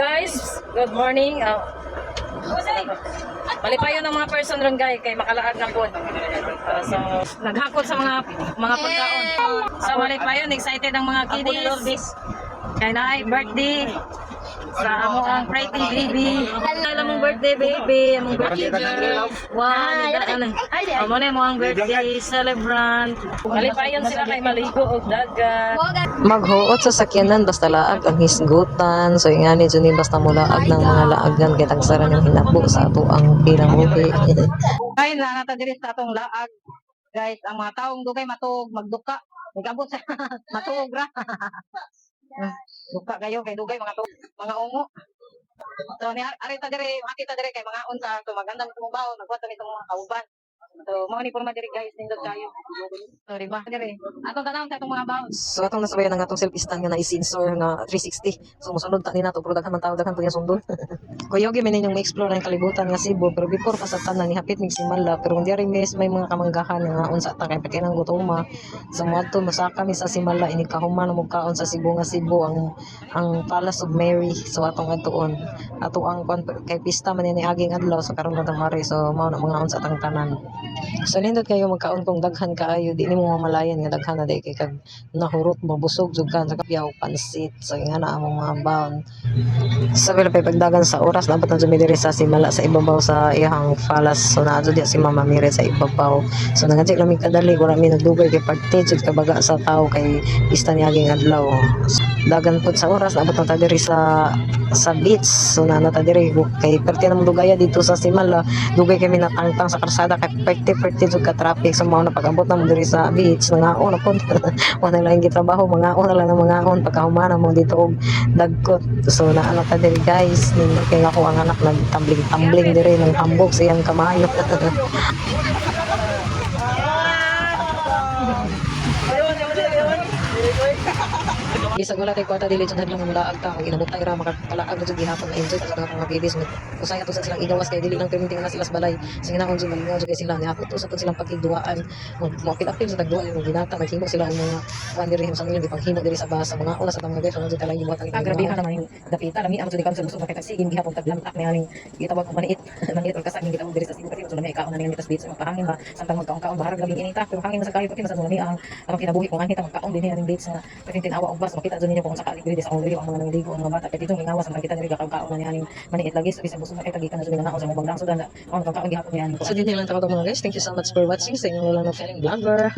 Guys, good morning. Malipayon ng mga person ron guys kay makalaag na po. So naghakot sa mga pagkaon. So malipayon excited ang mga kiddies. Kay naay birthday sa amo ang pretty baby. Alam mong birthday baby, among birthday girl. Wow, amo na mo ang birthday celebrant. Malipayon sila kay maligo og dagat. Maghuot sa sakyanan basta laag ang hisgutan. So ingani dyan basta mulaag ng mga laagan kay tagsara ng hinabo sa ato ang pilang movie. Ay na nata diri sa atong laag. Guys, ang mga taong dugay matuog magduka. Nagabot sa matuog ra. Duka kayo kay dugay mga ungo. So ni arita diri makita diri kay mga unta to magandang tumubaw nagwato nitong mga kauban. So mao ni porma diri guys nindot kayo. So di ba diri atong tanawon sa atong mga baon. So atong nasabayan ang atong self-stand nga na-sensor nga 360. So mosunod ta ni nato pero daghan man tawo daghan tuya sundon. Kuyogi man ninyong ma-explore ang kalibutan nga Cebu pero before pa sa tanan ni hapit mig Simala pero hindi rin may mga kamanggahan nga unsa ta kay pakinang gutoma. So moadto masaka mi sa Simala ini kahuman mo kaon sa Cebu nga Cebu ang Palace of Mary. So atong adtuon ato ang kay pista man ni aging adlaw sa karon lang mari. So mao na mga unsa tang tanan. So nindot kayo magkaon kung daghan kaayo di nimo mamalayan nga daghan na day kay kag nahurot mabusog jud kan sa kapyaw pansit. So nga na among mga baon. Sa pero pagdagan sa oras dapat na diri sa Simala sa ibabaw sa iyang palace. So naa jud si Mama Mire sa ibabaw. So nangadjik lang mi kadali wala mi nagdugay kay parte jud kabaga sa tao kay pista ni aging adlaw. Dagan pud sa oras dapat na ta diri sa beach. So na ta diri kay parte na dugaya dito sa Simala. Dugay kami natangtang sa karsada kay parte jud ka traffic. So mao na pag-abot na mo diri sa beach nangaon na pud wala lang gitrabaho mangaon na lang ng mangaon pagkahumana mo dito og dagkot. So naano ta diri guys nindot kay ako ang anak nagtambling diri ng hambog sa iyang kamayo. Bisag wala kay kwarta dili jud lang ang laag ta kay inabutay ra makakalaag jud gihapon na enjoy sa mga babies mo usay ato sa silang igawas kay dili lang perminting na sila sa balay sige na kun jud malingaw jud kay sila ni ato to sa silang pagkiduaan mo apil sa tagduan yung ginata naghimo sila ang mga kuan diri sa nila gipanghimo diri sa basa mga oras sa mga guys jud talang gibuhat ang grabihan naman yung dapita lami ang jud kansa gusto makita sigin gihapon taglantak ni aning gitawag ko maniit or kasaging gitawag diri sa Cebu kasi jud may kaon na ning mitas beach magpahangin ba samtang magkaon baharag labing inita pero hangin sa kayo pati sa lami ang kinabuhi kung anita magkaon dinhi aning beach sa tinawa og bas kita dyan ninyo kung sakali diri sa uli ang mga nangligo ang mga bata kaya dito ingawas ang kita nila kakao na niyaning maniit lagi so bisag gusto na kay tagikan na dyan nanaw sa mga bangdang sudan ang kakao gihapon niyan. So din lang ta mga guys, thank you so much for watching sa inyong lolang na feeling vlogger.